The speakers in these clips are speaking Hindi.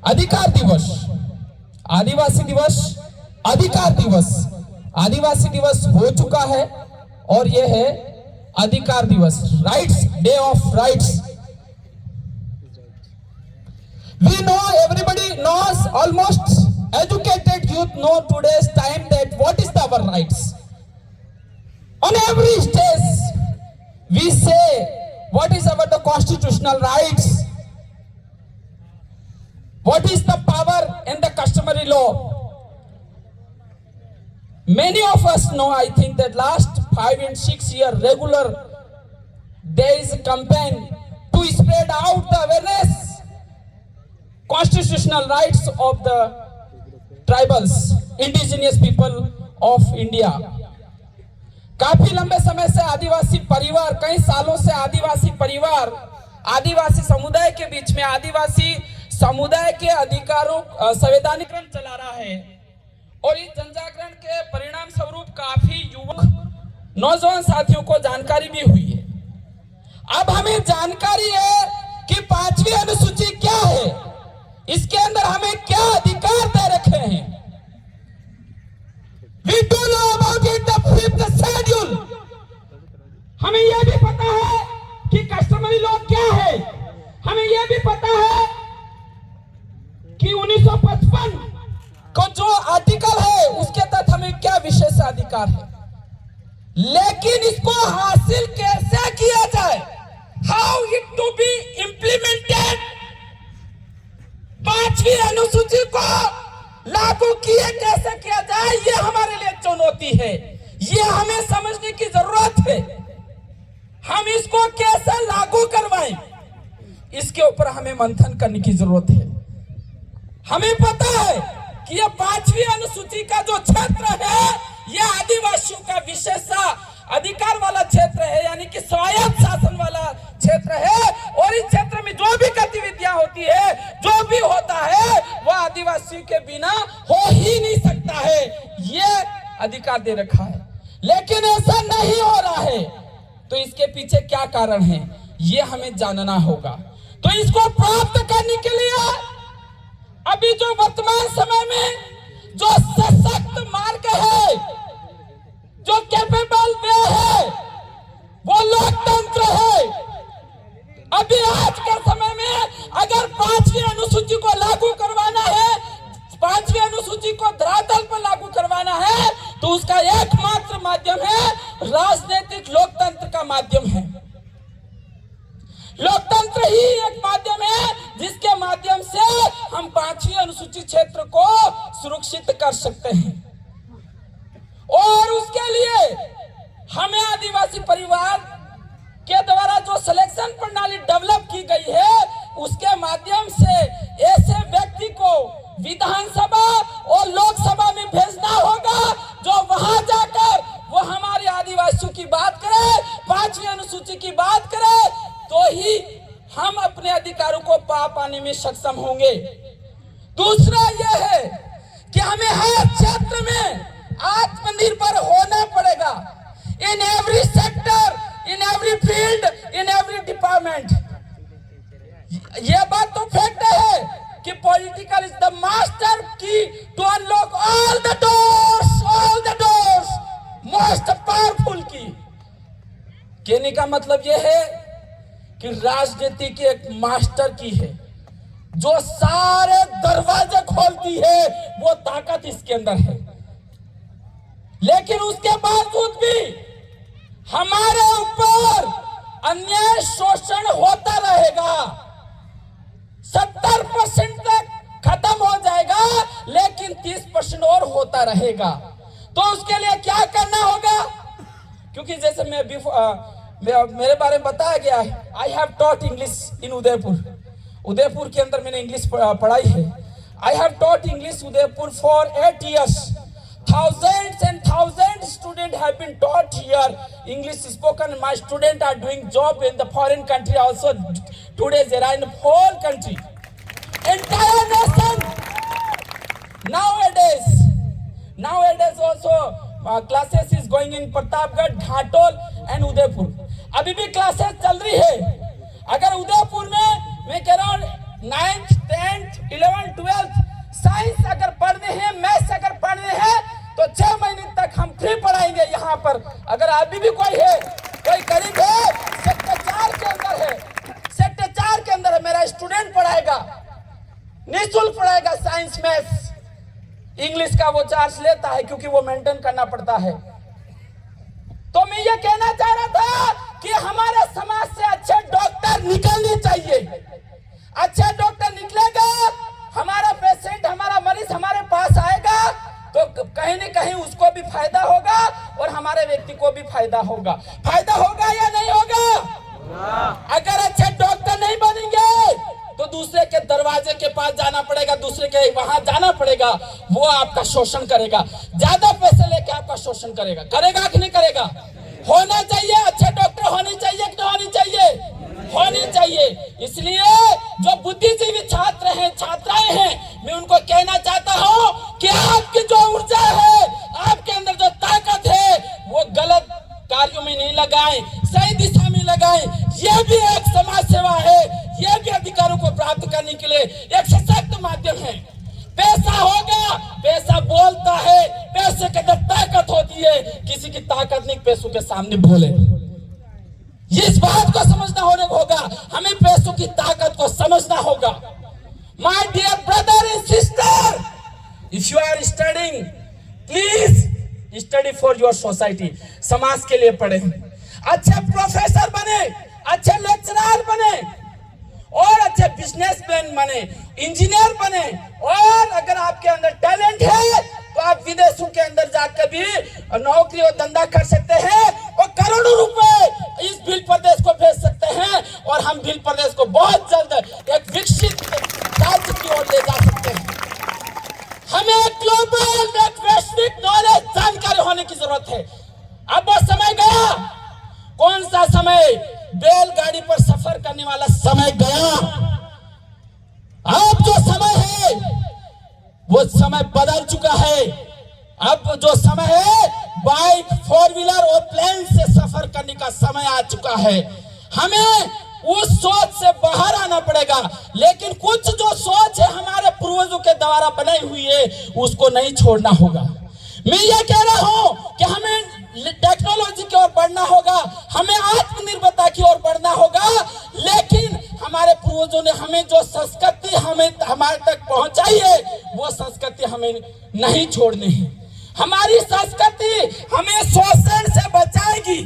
अधिकार दिवस, आदिवासी दिवस, अधिकार दिवस। आदिवासी दिवस हो चुका है और यह है अधिकार दिवस, rights, day of rights. We know, everybody knows, almost educated youth know today's time that what is our rights. On every stage we say what is our the constitutional rights, what is the power in the customary law. Many of us know, I think, that last 5 and 6 year regular there is a campaign to spread out the awareness constitutional rights of the tribals, indigenous people of India. काफी लंबे समय से आदिवासी परिवार, कई सालों से आदिवासी परिवार आदिवासी समुदाय के बीच में आदिवासी समुदाय के अधिकारों संवैधानिकरण चला रहा है और इस जनजागरण के परिणाम स्वरूप काफी युवक नौजवान साथियों को जानकारी भी हुई है। अब हमें जानकारी है कि 5वीं अनुसूची क्या है, इसके अंदर हमें क्या अधिकार दे रखे हैं। We do know about it, the 5th schedule। हमें यह भी पता है कि कस्टमरी लॉ क्या है, हमें यह भी पता है कि 1955 को जो आर्टिकल है उसके तहत हमें क्या विशेष अधिकार है, लेकिन इसको हासिल कैसे किया जाए, how it to be implemented, 5वीं अनुसूची को लागू किए कैसे किया जाए, ये हमारे लिए चुनौती है, ये हमें समझने की जरूरत है। हम इसको कैसे लागू करवाएं, इसके ऊपर हमें मंथन करने की जरूरत है। हमें पता है कि ये 5वीं अनुसूची का जो क्षेत्र है ये आदिवासियों का विशेष अधिकार वाला क्षेत्र है, यानी कि स्वायत्त शासन वाला क्षेत्र है और इस क्षेत्र में जो भी गतिविधियां होती है, जो भी होता है वह आदिवासियों के बिना हो ही नहीं सकता है, ये अधिकार दे रखा है। लेकिन ऐसा नहीं हो रहा है, तो इसके पीछे क्या कारण है ये हमें जानना होगा। तो इसको प्राप्त करने के लिए अभी जो वर्तमान समय में जो सशक्त मार्ग है, जो कैपेबल वे है, वो लोकतंत्र है। अभी आज के समय में अगर 5वीं अनुसूची को लागू करवाना है, 5वीं अनुसूची को धरातल पर लागू करवाना है, तो उसका एकमात्र माध्यम है राजनीतिक लोकतंत्र का माध्यम है। लोकतंत्र ही एक माध्यम है जिसके माध्यम से हम 5वीं अनुसूची क्षेत्र को सुरक्षित कर सकते हैं और उसके लिए हमें आदिवासी परिवार के द्वारा जो सिलेक्शन प्रणाली डेवलप की गई है उसके माध्यम से ऐसे व्यक्ति को विधानसभा और लोकसभा में भेजना होगा जो वहां जाकर वो हमारे आदिवासियों की बात करे, 5वीं अनुसूची की बात करे, तो ही हम अपने अधिकारों को पाने में सक्षम होंगे। दूसरा यह है कि हमें हर क्षेत्र में आत्मनिर्भर होना पड़ेगा, in every sector, in every field, in every department. यह बात तो फैक्ट है कि political is the master key to unlock all the doors, most powerful key. कहने का मतलब यह है कि राजनीति की एक मास्टर की है जो सारे दरवाजे खोलती है, वो ताकत इसके अंदर है। लेकिन उसके बावजूद भी हमारे ऊपर अन्याय शोषण होता रहेगा, 70% तक खत्म हो जाएगा, लेकिन 30% और होता रहेगा। तो उसके लिए क्या करना होगा? क्योंकि जैसे मेरे बारे में बताया गया है, I have taught English in Udaipur के अंदर मैंने इंग्लिश पढ़ाई है। I have taught English Udaipur for 8 years। Thousands and thousands students have been taught here English spoken. My students are doing job in the foreign country also. Today they are in the whole country, entire nation. Nowadays also classes is going in Pratapgarh, Ghatol and Udaipur. अभी भी क्लासेस चल रही है। अगर उदयपुर में मैं कह रहा हूँ 9th, 10th, 11th, पर, अगर अभी भी कोई है, कोई गरीब है, सेक्टर 4 के अंदर है, सेक्टर 4 के अंदर है, मेरा स्टूडेंट पढ़ाएगा, निःशुल्क पढ़ाएगा, साइंस मैथ्स इंग्लिश का वो चार्ज लेता है क्योंकि वो मेंटेन करना पड़ता है। तो मैं ये कहना चाह रहा था कि हमारे समाज से अच्छे डॉक्टर निकलने चाहिए। अच्छे डॉक्टर निकलेगा, हमारा पेशेंट, हमारा मरीज हमारे पास आएगा तो कहीं न कहीं उसको भी फायदा होगा और हमारे व्यक्ति को भी फायदा होगा। फायदा होगा या नहीं होगा? अगर अच्छे डॉक्टर नहीं बनेंगे तो दूसरे के दरवाजे के पास जाना पड़ेगा, दूसरे के वहां जाना पड़ेगा, वो आपका शोषण करेगा, ज्यादा पैसे लेके आपका शोषण करेगा। करेगा कि नहीं करेगा? होना चाहिए, अच्छे डॉक्टर होने चाहिए कि नहीं होनी चाहिए? होनी चाहिए। इसलिए जो बुद्धिजीवी छात्र हैं, छात्राएं हैं, मैं उनको कहना चाहता हूं कि आपकी जो ऊर्जा है, आपके अंदर जो ताकत है, वो गलत कार्यों में नहीं लगाएं, सही दिशा में लगाएं। यह भी एक समाज सेवा है, यह भी अधिकारों को प्राप्त करने के लिए एक सशक्त माध्यम है। पैसा होगा, पैसा बोलता है, पैसे के अंदर ताकत होती है, किसी की ताकत नहीं पैसों के सामने बोले। इस बात को समझना होगा, हमें पैसों की ताकत को समझना होगा। My dear brother and sister, if you are studying, please study for your society. समाज के लिए पढ़े, अच्छे प्रोफेसर बने, अच्छे लेक्चरर बने और अच्छे बिजनेसमैन बने, इंजीनियर बने। और अगर आपके अंदर टैलेंट है तो आप विदेशों के अंदर जाकर भी नौकरी और धंधा कर सकते हैं और करोड़ों रुपए इस भील प्रदेश को भेज सकते हैं और हम भील प्रदेश को बहुत जल्द एक विकसित राज्य की ओर ले जा सकते हैं। हमें ग्लोबल, एक वैश्विक नॉलेज, जानकारी होने की जरूरत है। अब वो समय गया। कौन सा समय? बैलगाड़ी पर सफर करने वाला समय गया। अब जो समय है वो समय बदल चुका है। अब जो समय है बाइक, 4 व्हीलर और प्लेन से सफर करने का समय आ चुका है। हमें उस सोच से बाहर आना पड़ेगा। लेकिन कुछ जो सोच है हमारे पूर्वजों के द्वारा बनाई हुई है, उसको नहीं छोड़ना होगा। मैं ये कह रहा हूं कि हमें टेक्नोलॉजी की ओर बढ़ना होगा, हमें आत्मनिर्भरता की ओर बढ़ना होगा। लेकिन हमारे पूर्वजों ने हमें जो संस्कृति हमारे तक पहुंचाई है, वो संस्कृति हमें नहीं छोड़नी है। हमारी संस्कृति हमें शोषण से बचाएगी।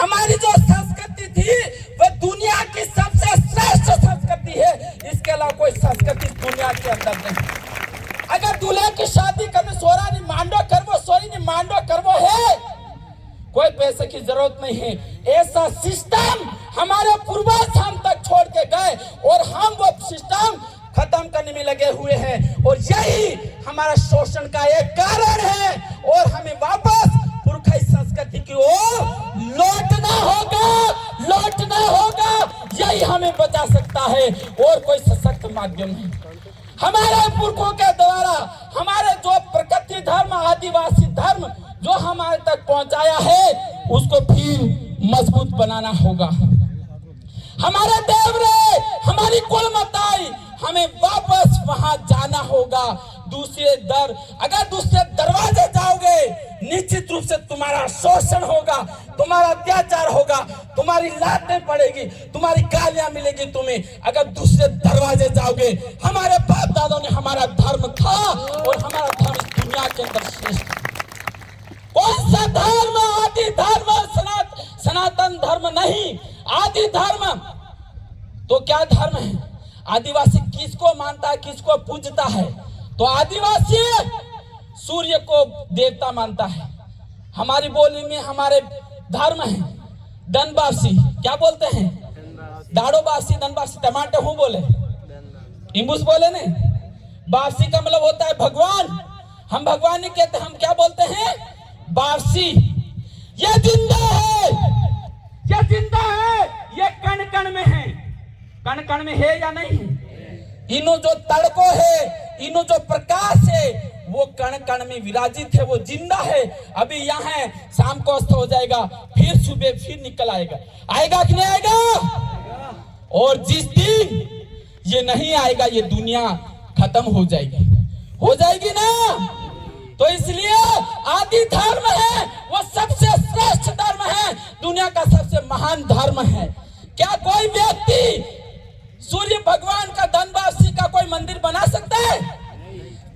हमारी जो संस्कृति थी वह दुनिया की सबसे श्रेष्ठ संस्कृति है। इसके अलावा कोई संस्कृति दुनिया के अंदर नहीं। अगर दूल्हे की शादी करने सोरा नहीं मांडो करवो, सोरी नहीं मांडो करवो है, कोई पैसे की जरूरत नहीं है। ऐसा सिस्टम हमारे पूर्वज हम तक छोड़ के गए और हम वो सिस्टम खत्म करने में लगे हुए हैं और यही हमारा शोषण का एक कारण है। और हमें वापस पुरखाई संस्कृति की ओर लौटना होगा। यही हमें बचा सकता है और कोई सशक्त माध्यम नहीं। हमारे पुरखों के द्वारा हमारे जो प्रकृति धर्म, आदिवासी धर्म जो हमारे तक पहुंचाया है, उसको फिर मजबूत बनाना होगा। हमारे देवरे, हमारी कुल मताई, हमें वापस वहां जाना होगा। अगर दूसरे दरवाजे जाओगे, निश्चित रूप से तुम्हारा शोषण होगा, तुम्हारा अत्याचार होगा, तुम्हारी लातें पड़ेगी, तुम्हारी गालियां मिलेगी तुम्हें। अगर दूसरे दरवाजे जाओगे, हमारे बाप दादों ने हमारा धर्म था और हमारा धर्म दुनिया के अंदर श्रेष्ठ। कौन सा धर्म? आदि धर्म, सनातन धर्म नहीं, आदि धर्म। तो क्या धर्म है? आदिवासी किसको मानता है, किसको पूजता है? तो आदिवासी सूर्य को देवता मानता है। हमारी बोली में हमारे धर्म है धनवासी, क्या बोलते हैं? दाड़ोवासी, धनवासी, टमाटर हूं बोले, इम्बूस बोले नहीं। वापसी का मतलब होता है भगवान। हम भगवान नहीं कहते, हम क्या बोलते हैं? वापसी। ये जिंदा है, ये जिंदा है, ये कण कण में है। कण कण में है या नहीं है? इनो जो तड़को है, इनो जो प्रकाश है, वो कण कण में विराजित है, वो जिंदा है। अभी यहाँ है, शाम को अस्त हो जाएगा, फिर सुबह फिर निकल आएगा। आएगा कि नहीं आएगा? और जिस दिन ये नहीं आएगा, ये दुनिया खत्म हो जाएगी ना। तो इसलिए आदि धर्म है वो सबसे श्रेष्ठ धर्म है, दुनिया का सबसे महान धर्म है। क्या कोई व्यक्ति सूर्य भगवान का धनवासी का कोई मंदिर बना सकता है?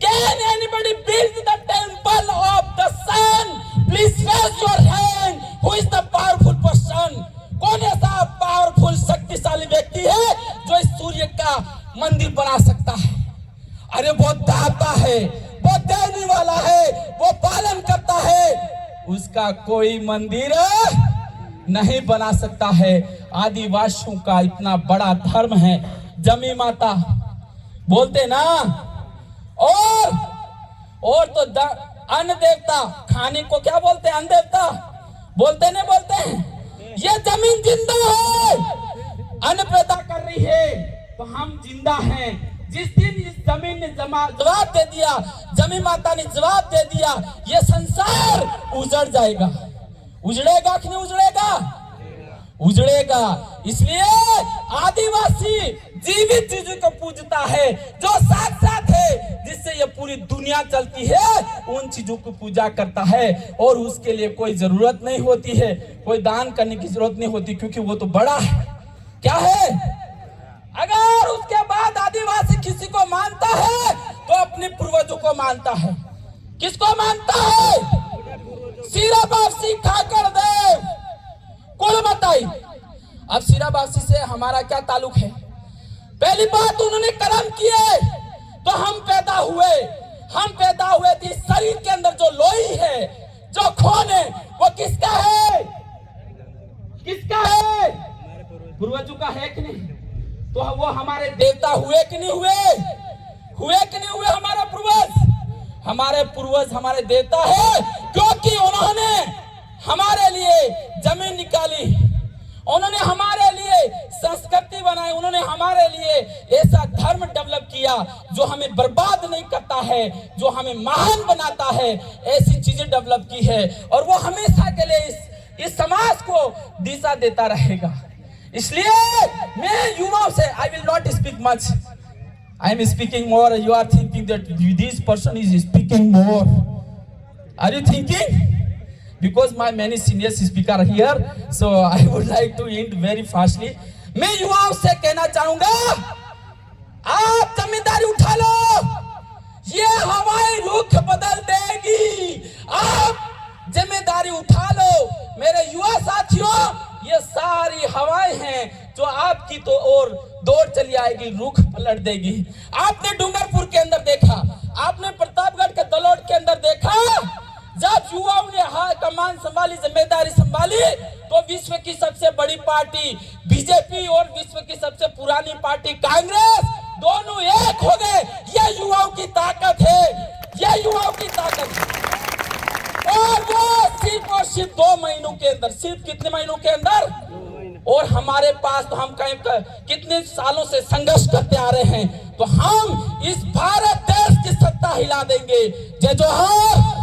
Can anybody build the temple of the sun? Please raise your hand. Who is the powerful person? कौन ऐसा पावरफुल शक्तिशाली व्यक्ति है जो इस सूर्य का मंदिर बना सकता है? अरे वो दाता है, वो देने वाला है, वो पालन करता है, उसका कोई मंदिर नहीं बना सकता है। आदिवासियों का इतना बड़ा धर्म है, जमी माता बोलते ना, और तो अन्न देवता, खाने को क्या बोलते हैं? अन्न देवता बोलते नहीं बोलते हैं? ये जमीन जिंदा है, अन्न पैदा कर रही है, तो हम जिंदा हैं। जिस दिन इस जमीन ने जवाब दे दिया, जमीन माता ने जवाब दे दिया, ये संसार उजड़ जाएगा। उजड़ेगा कि नहीं उजड़ेगा? उजड़ेगा। इसलिए आदिवासी जीवित चीजों को पूजता है, जो साक्षात है, जिससे ये पूरी दुनिया चलती है, उन चीजों को पूजा करता है। और उसके लिए कोई जरूरत नहीं होती है, कोई दान करने की जरूरत नहीं होती, क्योंकि वो तो बड़ा है। क्या है? अगर उसके बाद आदिवासी किसी को मानता है तो अपने पूर्वजों को मानता है। किसको मानता है? सिराबासी खाकर देव कुलमताई। अब सिराबासी से हमारा क्या ताल्लुक है? पहली बात, उन्होंने कर्म किए तो हम पैदा हुए। हम पैदा हुए थे, शरीर के अंदर जो लोही है, जो खून है, वो किसका है? किसका है? पूर्वजों का है कि नहीं? तो वो हमारे देवता हुए कि नहीं हुए? हुए कि नहीं हुए? हमारा पूर्वज, हमारे पूर्वज हमारे देवता है, क्योंकि उन्होंने हमारे लिए जमीन निकाली, उन्होंने हमारे लिए संस्कृति बनाई, उन्होंने हमारे लिए ऐसा धर्म डेवलप किया जो हमें बर्बाद नहीं करता है, जो हमें महान बनाता है। ऐसी चीजें डेवलप की है, और वो हमेशा के लिए इस समाज को दिशा देता रहेगा। इसलिए मैं युवाओं से, I will not speak much, I am speaking more. You are thinking that this person is speaking more. Are you thinking? Because my many senior speaker are here, so I would like to end very fastly. मैं युवाओं से कहना चाहूंगा, आप जिम्मेदारी उठा लो, ये हवाएं रुख बदल देगी। आप जिम्मेदारी उठा लो मेरे युवा साथियों। ये सारी हवाएं हैं जो आपकी तो और दौड़ चली आएगी, रुख पलट देगी। आपने डूंगरपुर के अंदर देखा, आपने प्रतापगढ़ के दलोड के अंदर देखा, जब युवाओं ने कमान संभाली, जिम्मेदारी संभाली, तो विश्व की सबसे बड़ी पार्टी बीजेपी और विश्व की सबसे पुरानी पार्टी कांग्रेस, दोनों एक हो गए। ये युवाओं की ताकत है, ये युवाओं की ताकत है। और वो सिर्फ 2 महीनों के अंदर, सिर्फ कितने महीनों के अंदर? और हमारे पास तो हम कहीं कितने सालों से संघर्ष करते आ रहे हैं, तो हम इस भारत देश की सत्ता हिला देंगे। जय जोहार।